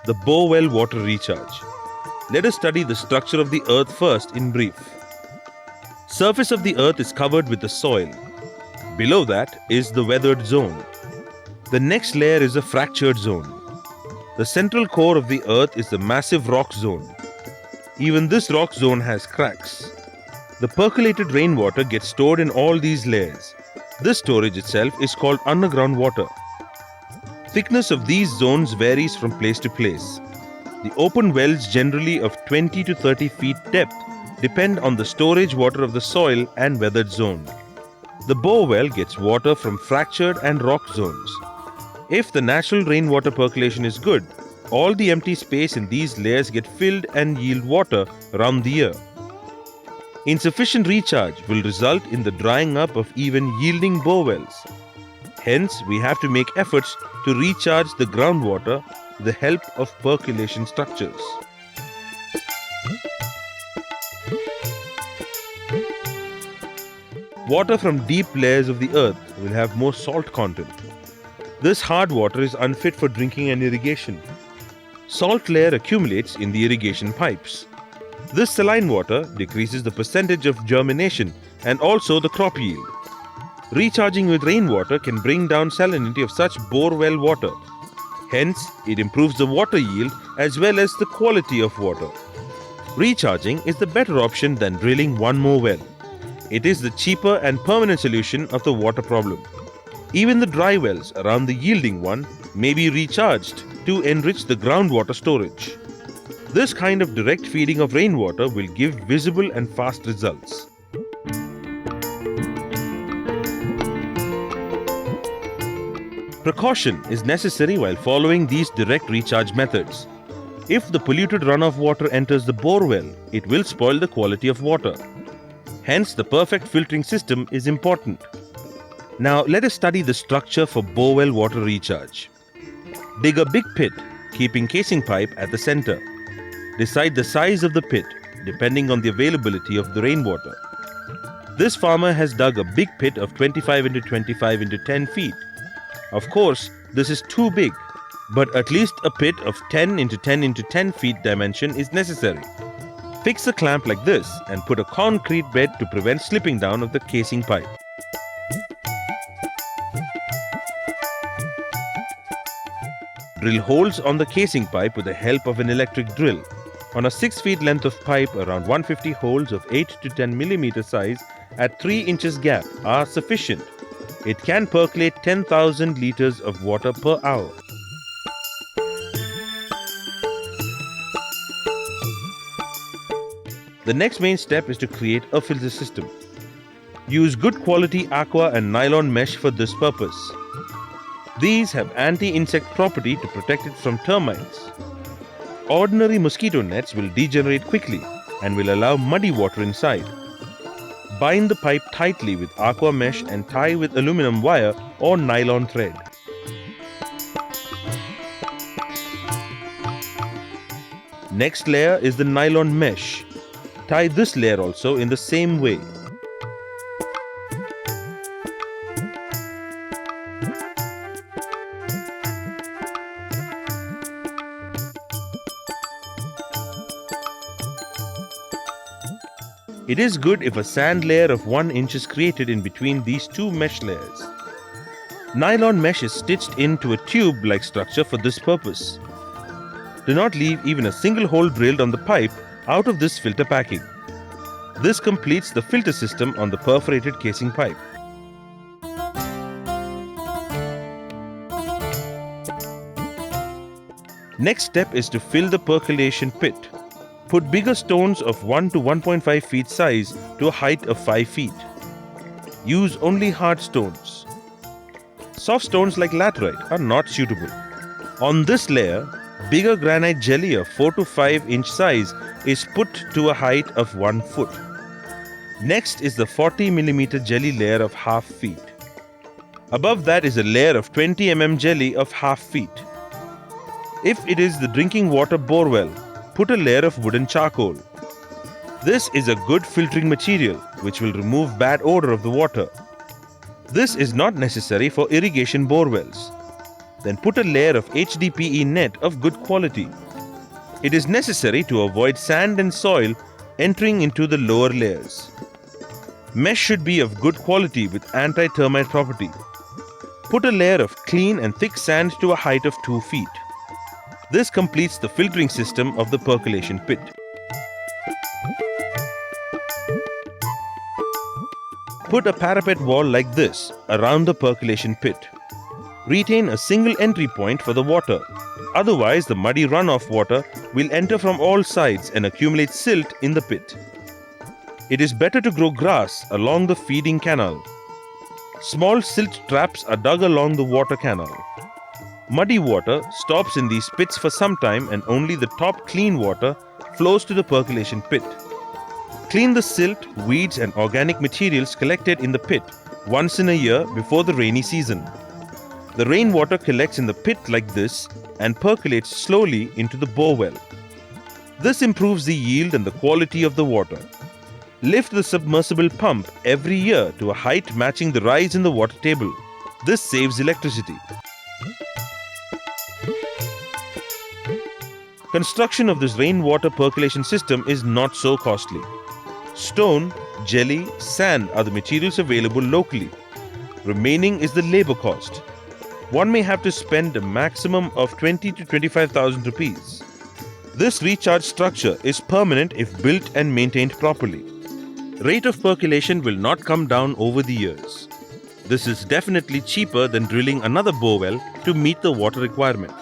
the borewell water recharge. Let us study the structure of the earth first in brief. Surface of the earth is covered with the soil. Below that is the weathered zone. The next layer is a fractured zone. The central core of the earth is the massive rock zone. Even this rock zone has cracks. The percolated rainwater gets stored in all these layers. This storage itself is called underground water. Thickness of these zones varies from place to place. The open wells, generally of 20 to 30 feet depth, depend on the storage water of the soil and weathered zone. The bore well gets water from fractured and rock zones. If the natural rainwater percolation is good, all the empty space in these layers get filled and yield water around the year. Insufficient recharge will result in the drying up of even yielding bore wells. Hence, we have to make efforts to recharge the groundwater with the help of percolation structures. Water from deep layers of the earth will have more salt content. This hard water is unfit for drinking and irrigation. Salt layer accumulates in the irrigation pipes. This saline water decreases the percentage of germination and also the crop yield. Recharging with rainwater can bring down salinity of such bore well water. Hence, it improves the water yield as well as the quality of water. Recharging is the better option than drilling one more well. It is the cheaper and permanent solution of the water problem. Even the dry wells around the yielding one may be recharged to enrich the groundwater storage. This kind of direct feeding of rainwater will give visible and fast results. Precaution is necessary while following these direct recharge methods. If the polluted runoff water enters the bore well, it will spoil the quality of water. Hence, the perfect filtering system is important. Now, let us study the structure for bore well water recharge. Dig a big pit, keeping casing pipe at the center. Decide the size of the pit, depending on the availability of the rainwater. This farmer has dug a big pit of 25 into 25 into 10 feet. Of course, this is too big, but at least a pit of 10 into 10 into 10 feet dimension is necessary. Fix a clamp like this and put a concrete bed to prevent slipping down of the casing pipe. Drill holes on the casing pipe with the help of an electric drill. On a 6 feet length of pipe, around 150 holes of 8 to 10 millimeter size at 3 inches gap are sufficient. It can percolate 10,000 liters of water per hour. The next main step is to create a filter system. Use good quality aqua and nylon mesh for this purpose. These have anti-insect property to protect it from termites. Ordinary mosquito nets will degenerate quickly and will allow muddy water inside. Bind the pipe tightly with aqua mesh and tie with aluminum wire or nylon thread. Next layer is the nylon mesh. Tie this layer also in the same way. It is good if a sand layer of 1 inch is created in between these two mesh layers. Nylon mesh is stitched into a tube-like structure for this purpose. Do not leave even a single hole drilled on the pipe out of this filter packing. This completes the filter system on the perforated casing pipe. Next step is to fill the percolation pit. Put bigger stones of 1 to 1.5 feet size to a height of 5 feet. Use only hard stones. Soft stones like laterite are not suitable. On this layer, bigger granite jelly of 4 to 5 inch size is put to a height of 1 foot. Next is the 40 millimeter jelly layer of half feet. Above that is a layer of 20 jelly of half feet. If it is the drinking water bore well, put a layer of wooden charcoal. This is a good filtering material which will remove bad odor of the water. This is not necessary for irrigation bore wells. Then put a layer of HDPE net of good quality. It is necessary to avoid sand and soil entering into the lower layers. Mesh should be of good quality with anti-termite property. Put a layer of clean and thick sand to a height of 2 feet. This completes the filtering system of the percolation pit. Put a parapet wall like this around the percolation pit. Retain a single entry point for the water. Otherwise, the muddy runoff water will enter from all sides and accumulate silt in the pit. It is better to grow grass along the feeding canal. Small silt traps are dug along the water canal. Muddy water stops in these pits for some time and only the top clean water flows to the percolation pit. Clean the silt, weeds and organic materials collected in the pit once in a year before the rainy season. The rainwater collects in the pit like this and percolates slowly into the bore well. This improves the yield and the quality of the water. Lift the submersible pump every year to a height matching the rise in the water table. This saves electricity. Construction of this rainwater percolation system is not so costly. Stone, jelly, sand are the materials available locally. Remaining is the labor cost. One may have to spend a maximum of 20 to 25,000 rupees. This recharge structure is permanent if built and maintained properly. Rate of percolation will not come down over the years. This is definitely cheaper than drilling another bore well to meet the water requirement.